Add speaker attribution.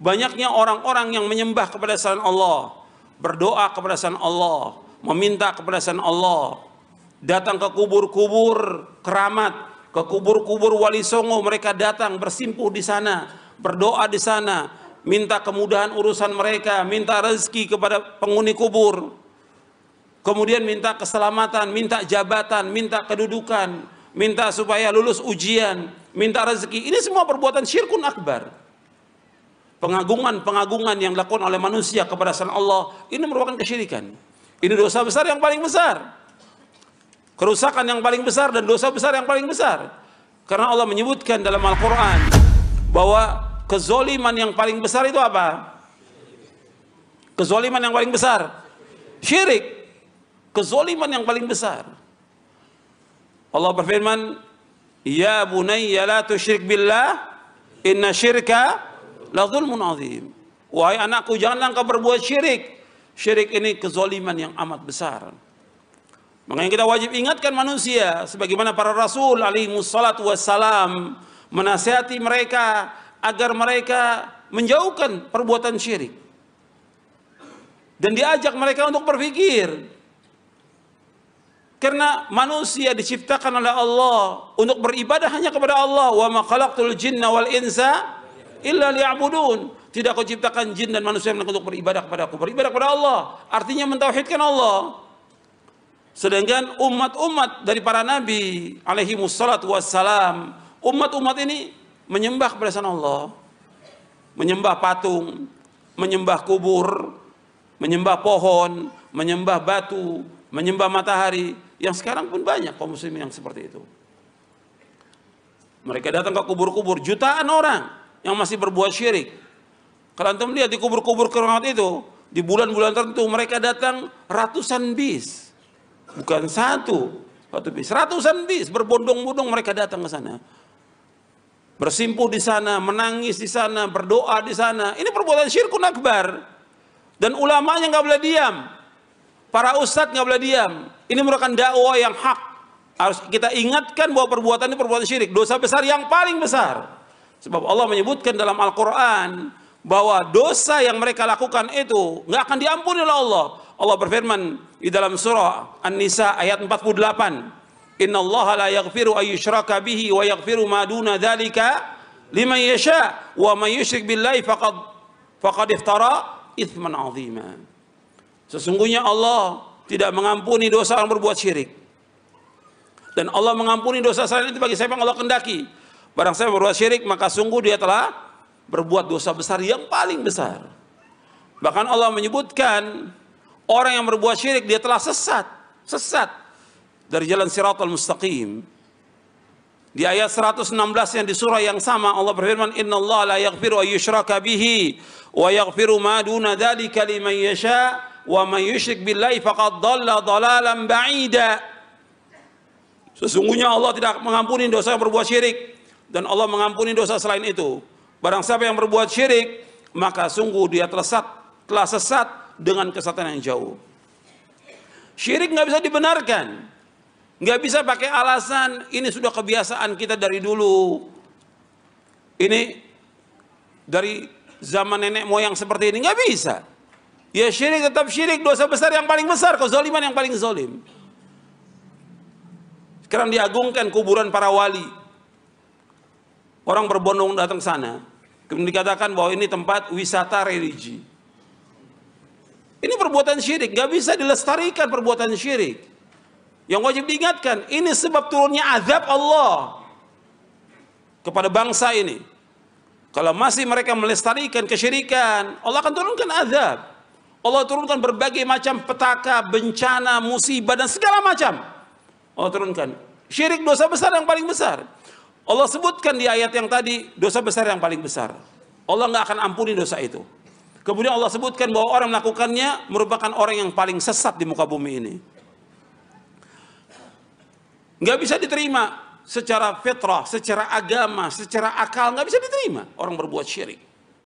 Speaker 1: Banyaknya orang-orang yang menyembah kepada selain Allah, berdoa kepada selain Allah, meminta kepada selain Allah, datang ke kubur-kubur keramat, ke kubur-kubur Wali Songo, mereka datang bersimpuh di sana, berdoa di sana, minta kemudahan urusan mereka, minta rezeki kepada penghuni kubur, kemudian minta keselamatan, minta jabatan, minta kedudukan, minta supaya lulus ujian, minta rezeki. Ini semua perbuatan syirkun akbar. Pengagungan-pengagungan yang dilakukan oleh manusia kepada selain Allah, ini merupakan kesyirikan. Ini dosa besar yang paling besar, kerusakan yang paling besar, dan dosa besar yang paling besar. Karena Allah menyebutkan dalam Al-Quran bahwa kezoliman yang paling besar itu apa? Kezoliman yang paling besar syirik. Kezoliman yang paling besar. Allah berfirman, ya bunayya la tusyrik billah inna syirka la zulmun azim. Wahai anakku, janganlah engkau berbuat syirik. Syirik ini kezoliman yang amat besar. Makanya kita wajib ingatkan manusia, sebagaimana para rasul alaihi wassalatu wassalam menasihati mereka agar mereka menjauhkan perbuatan syirik, dan diajak mereka untuk berpikir. Karena manusia diciptakan oleh Allah untuk beribadah hanya kepada Allah. Wa ma khalaqtul jinna wal insa illa liya'budun. Tidak aku ciptakan jin dan manusia untuk beribadah kepada aku. Beribadah kepada Allah artinya mentauhidkan Allah. Sedangkan umat-umat dari para nabi alaihi wassalatu wassalam, umat-umat ini menyembah kepada selain Allah, menyembah patung, menyembah kubur, menyembah pohon, menyembah batu, menyembah matahari. Yang sekarang pun banyak kaum muslimin yang seperti itu. Mereka datang ke kubur-kubur, jutaan orang yang masih berbuat syirik. Kalau antum lihat di kubur-kubur keramat itu, di bulan-bulan tertentu mereka datang ratusan bis. Bukan satu bis, ratusan bis berbondong-bondong mereka datang ke sana, bersimpuh di sana, menangis di sana, berdoa di sana. Ini perbuatan syirkun akbar, dan ulamanya nggak boleh diam, para ustadz nggak boleh diam. Ini merupakan dakwah yang hak. Harus kita ingatkan bahwa perbuatan ini perbuatan syirik, dosa besar yang paling besar. Sebab Allah menyebutkan dalam Al-Quran bahwa dosa yang mereka lakukan itu nggak akan diampuni oleh Allah. Allah berfirman di dalam surah An-Nisa ayat 48, innallaha la yaghfiru ayyushraka bihi wa yaghfiru ma duna dzalika liman yasha wa may yusyrik billahi faqad iftara itsman 'azima. Sesungguhnya Allah tidak mengampuni dosa orang berbuat syirik, dan Allah mengampuni dosa selain itu bagi siapa yang Allah kehendaki. Barang siapa berbuat syirik, maka sungguh dia telah berbuat dosa besar yang paling besar. Bahkan Allah menyebutkan orang yang berbuat syirik dia telah sesat dari jalan siratal mustaqim. Di ayat 116 yang di surah yang sama Allah berfirman, innallaha la yaghfiru ayyushraka bihi wa yaghfiru ma duna dzalika liman yasha wa man yusyrik billahi faqad dhalla dhalalan ba'ida. Sesungguhnya Allah tidak mengampuni dosa yang berbuat syirik, dan Allah mengampuni dosa selain itu. Barang siapa yang berbuat syirik, maka sungguh dia telah sesat dengan kesesatan yang jauh. Syirik nggak bisa dibenarkan, nggak bisa pakai alasan ini sudah kebiasaan kita dari dulu, ini dari zaman nenek moyang seperti ini. Nggak bisa. Ya syirik tetap syirik, dosa besar yang paling besar, kezaliman yang paling zalim. Sekarang diagungkan kuburan para wali, orang berbondong datang sana, kemudian dikatakan bahwa ini tempat wisata religi. Ini perbuatan syirik, nggak bisa dilestarikan perbuatan syirik. Yang wajib diingatkan, ini sebab turunnya azab Allah kepada bangsa ini. Kalau masih mereka melestarikan kesyirikan, Allah akan turunkan azab. Allah turunkan berbagai macam petaka, bencana, musibah, dan segala macam. Allah turunkan. Syirik dosa besar yang paling besar. Allah sebutkan di ayat yang tadi, dosa besar yang paling besar. Allah nggak akan ampuni dosa itu. Kemudian Allah sebutkan bahwa orang melakukannya merupakan orang yang paling sesat di muka bumi ini. Nggak bisa diterima secara fitrah, secara agama, secara akal, nggak bisa diterima orang berbuat syirik.